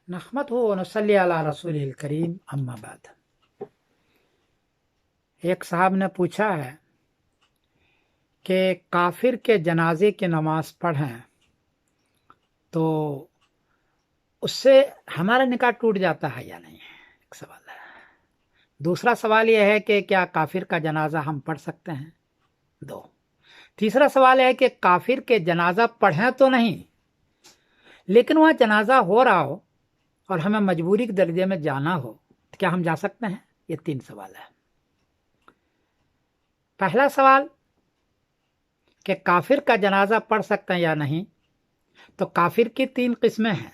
نحمدہ و نصلی علی رسول الکریم اما بعد۔ ایک صاحب نے پوچھا ہے کہ کافر کے جنازے کی نماز پڑھیں تو اس سے ہمارا نکاح ٹوٹ جاتا ہے یا نہیں، ایک سوال ہے۔ دوسرا سوال یہ ہے کہ کیا کافر کا جنازہ ہم پڑھ سکتے ہیں؟ دو۔ تیسرا سوال ہے کہ کافر کے جنازہ پڑھیں تو نہیں، لیکن وہاں جنازہ ہو رہا ہو اور ہمیں مجبوری کے درجے میں جانا ہو تو کیا ہم جا سکتے ہیں؟ یہ تین سوال ہے۔ پہلا سوال کہ کافر کا جنازہ پڑھ سکتے ہیں یا نہیں، تو کافر کی تین قسمیں ہیں۔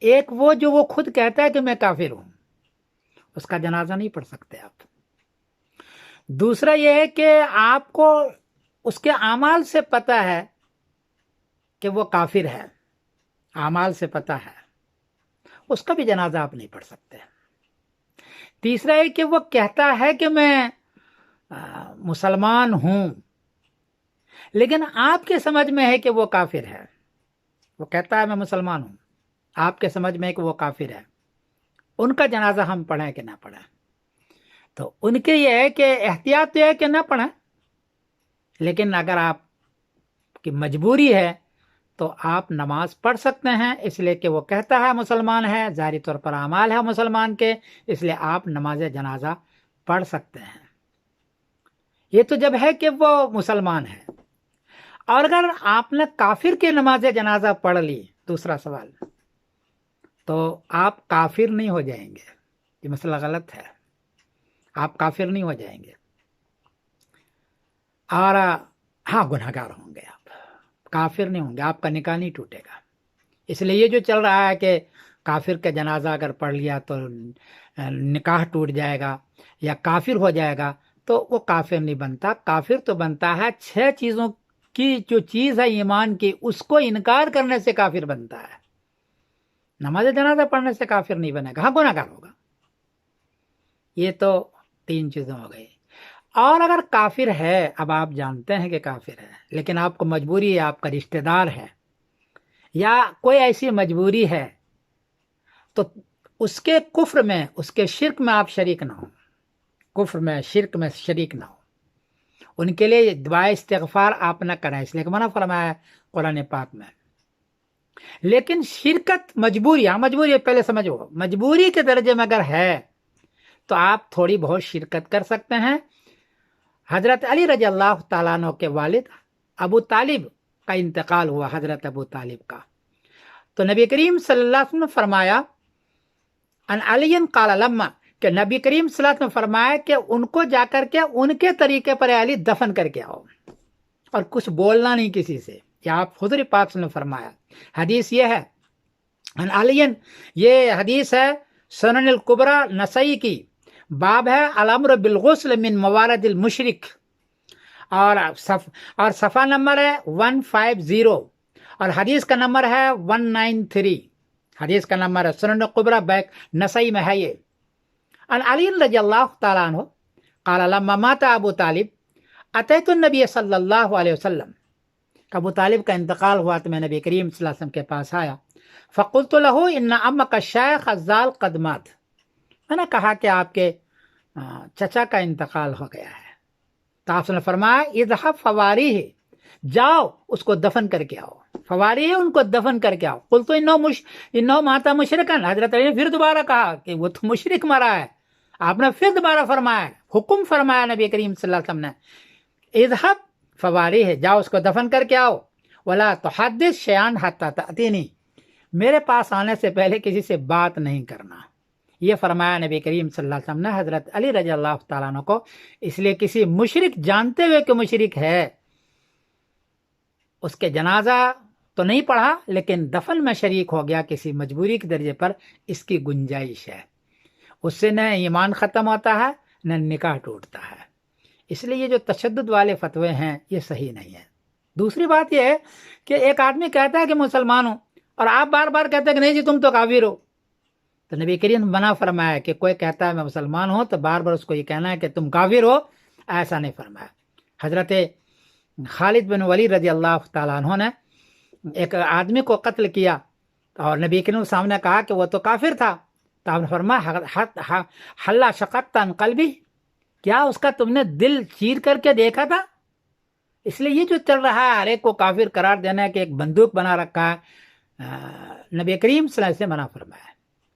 ایک وہ خود کہتا ہے کہ میں کافر ہوں، اس کا جنازہ نہیں پڑھ سکتے آپ۔ دوسرا یہ ہے کہ آپ کو اس کے اعمال سے پتہ ہے کہ وہ کافر ہے، اعمال سے پتہ ہے، اس کا بھی جنازہ آپ نہیں پڑھ سکتے۔ تیسرا ہے کہ وہ کہتا ہے کہ میں مسلمان ہوں، لیکن آپ کے سمجھ میں ہے کہ وہ کافر ہے۔ وہ کہتا ہے میں مسلمان ہوں، آپ کے سمجھ میں ہے کہ وہ کافر ہے، ان کا جنازہ ہم پڑھیں کہ نہ پڑھیں؟ تو ان کے یہ ہے کہ احتیاط یہ ہے کہ نہ پڑھیں، لیکن اگر آپ کی مجبوری ہے تو آپ نماز پڑھ سکتے ہیں، اس لیے کہ وہ کہتا ہے مسلمان ہے، ظاہری طور پر اعمال ہے مسلمان کے، اس لیے آپ نماز جنازہ پڑھ سکتے ہیں۔ یہ تو جب ہے کہ وہ مسلمان ہے۔ اور اگر آپ نے کافر کی نماز جنازہ پڑھ لی، دوسرا سوال، تو آپ کافر نہیں ہو جائیں گے، یہ مسئلہ غلط ہے، آپ کافر نہیں ہو جائیں گے، اور ہاں گنہگار ہوں گے، آپ کافر نہیں ہوں گے، آپ کا نکاح نہیں ٹوٹے گا۔ اس لیے یہ جو چل رہا ہے کہ کافر کا جنازہ اگر پڑھ لیا تو نکاح ٹوٹ جائے گا یا کافر ہو جائے گا، تو وہ کافر نہیں بنتا۔ کافر تو بنتا ہے 6 چیزوں کی جو چیز ہے ایمان کی، اس کو انکار کرنے سے کافر بنتا ہے۔ نماز جنازہ پڑھنے سے کافر نہیں بنے گا، ہاں گنہگار ہوگا۔ یہ تو 3 چیزیں ہو گئی۔ اور اگر کافر ہے، اب آپ جانتے ہیں کہ کافر ہے، لیکن آپ کو مجبوری ہے، آپ کا رشتہ دار ہے یا کوئی ایسی مجبوری ہے، تو اس کے کفر میں، اس کے شرک میں آپ شریک نہ ہوں، کفر میں شرک میں شریک نہ ہوں، ان کے لیے دعائے استغفار آپ نہ کریں، اس لیے کہ منع فرمایا ہے قرآن پاک میں۔ لیکن شرکت مجبوری، ہاں مجبوری ہے، پہلے سمجھو، مجبوری کے درجے میں اگر ہے تو آپ تھوڑی بہت شرکت کر سکتے ہیں۔ حضرت علی رضی اللہ تعالیٰ عنہ کے والد ابو طالب کا انتقال ہوا، حضرت ابو طالب کا، تو نبی کریم صلی اللہ علیہ وسلم نے فرمایا ان علی قال لما، کہ نبی کریم صلی اللہ علیہ وسلم نے فرمایا کہ ان کو جا کر کے ان کے طریقے پر علی دفن کر کے آؤ، اور کچھ بولنا نہیں کسی سے، یا آپ حضور پاک صلی اللہ علیہ وسلم نے فرمایا۔ حدیث یہ ہے ان علی، یہ حدیث ہے سنن الکبریٰ نسائی کی، باب ہے الامر بالغسل من موارد المشرک، اور صفحہ نمبر ہے 150، اور حدیث کا نمبر ہے 193، حدیث کا نمبر ہے سنن الکبریٰ بیک نسائی میں ہے یہ۔ ان علی رضی اللہ تعالیٰ عنہ قال لما مات ابو طالب اتیت النبی صلی اللہ علیہ وسلم، ابو طالب کا انتقال ہوا تو میں نبی کریم صلی اللہ علیہ وسلم کے پاس آیا، فقلت له ان امک الشیخ الزال قد مات، میں نے کہا کہ آپ کے چچا کا انتقال ہو گیا ہے، تو آپ نے فرمایا اذهب فواریہ، جاؤ اس کو دفن کر کے آؤ، فواریہ ان کو دفن کر کے آؤ۔ قلت انہ مات مشرکا، حضرت علی نے پھر دوبارہ کہا کہ وہ تو مشرک مرا ہے، آپ نے پھر دوبارہ فرمایا، حکم فرمایا نبی کریم صلی اللہ علیہ وسلم نے، اذهب فواریہ، جاؤ اس کو دفن کر کے آؤ، ولا تحدث شیئا حتی تأتینی، میرے پاس آنے سے پہلے کسی سے بات نہیں کرنا۔ یہ فرمایا نبی کریم صلی اللہ علیہ وسلم نے حضرت علی رضی اللہ تعالیٰ عنہ کو، اس لیے کسی مشرک جانتے ہوئے کہ مشرک ہے، اس کے جنازہ تو نہیں پڑھا لیکن دفن میں شریک ہو گیا کسی مجبوری کے درجے پر، اس کی گنجائش ہے، اس سے نہ ایمان ختم ہوتا ہے نہ نکاح ٹوٹتا ہے۔ اس لیے یہ جو تشدد والے فتوے ہیں یہ صحیح نہیں ہے۔ دوسری بات یہ ہے کہ ایک آدمی کہتا ہے کہ مسلمان ہوں، اور آپ بار بار کہتے ہیں کہ نہیں جی تم تو کافر ہو، تو نبی کریم نے منع فرمایا کہ کوئی کہتا ہے میں مسلمان ہوں تو بار بار اس کو یہ کہنا ہے کہ تم کافر ہو، ایسا نہیں فرمایا۔ حضرت خالد بن ولید رضی اللہ تعالیٰ عنہ نے ایک آدمی کو قتل کیا، اور نبی کریم کے سامنے کہا کہ وہ تو کافر تھا، تو آپ نے فرمایا حلا شققت عن قلبی، کیا اس کا تم نے دل چیر کر کے دیکھا تھا؟ اس لیے یہ جو چل رہا ہے ہر ایک کو کافر قرار دینا ہے کہ ایک بندوق بنا رکھا ہے، نبی کریم صلی اللہ علیہ وسلم سے منع فرمایا ہے۔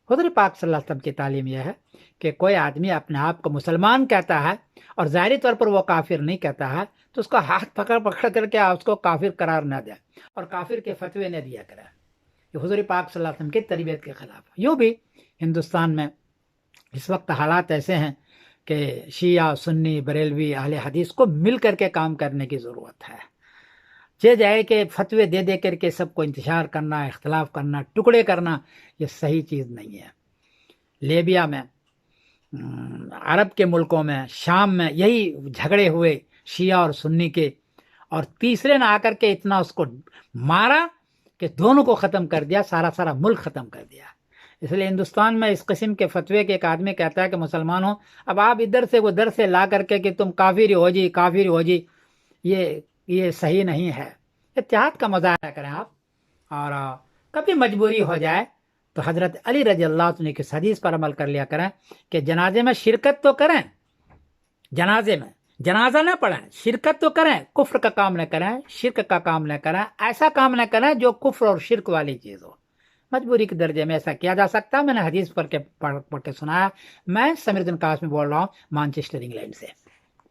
حضور پاک صلی اللہ علیہ وسلم کی تعلیم یہ ہے کہ کوئی آدمی اپنے آپ کو مسلمان کہتا ہے اور ظاہری طور پر وہ کافر نہیں کہتا ہے تو اس کا ہاتھ پکڑ کر کے اس کو کافر قرار نہ دے اور کافر کے فتوے نہ دیا کرے، یہ حضور پاک صلی اللہ علیہ وسلم کی تربیت کے خلاف ہے۔ یوں بھی ہندوستان میں اس وقت حالات ایسے ہیں کہ شیعہ، سنی، بریلوی، اہل حدیث کو مل کر کے کام کرنے کی ضرورت ہے۔ یہ جائے کہ فتوے دے دے کر کے سب کو انتشار کرنا، اختلاف کرنا، ٹکڑے کرنا، یہ صحیح چیز نہیں ہے۔ لیبیا میں، عرب کے ملکوں میں، شام میں یہی جھگڑے ہوئے شیعہ اور سنی کے، اور تیسرے نے آ کر کے اتنا اس کو مارا کہ دونوں کو ختم کر دیا، سارا ملک ختم کر دیا۔ اس لیے ہندوستان میں اس قسم کے فتوے کے ایک آدمی کہتا ہے کہ مسلمان ہو، اب آپ ادھر سے ادھر سے لا کر کے کہ تم کافر ہو جی، کافر ہو جی، یہ صحیح نہیں ہے۔ اتحاد کا مظاہرہ کریں آپ، اور کبھی مجبوری ہو جائے تو حضرت علی رضی اللہ عنہ کی حدیث پر عمل کر لیا کریں کہ جنازے میں شرکت تو کریں، جنازے میں جنازہ نہ پڑھیں، شرکت تو کریں، کفر کا کام نہ کریں، شرک کا کام نہ کریں، ایسا کام نہ کریں جو کفر اور شرک والی چیز ہو۔ مجبوری کے درجے میں ایسا کیا جا سکتا ہے۔ میں نے حدیث پڑھ کے سنایا۔ میں سمیر الدین قاسمی بول رہا ہوں، مانچسٹر انگلینڈ سے۔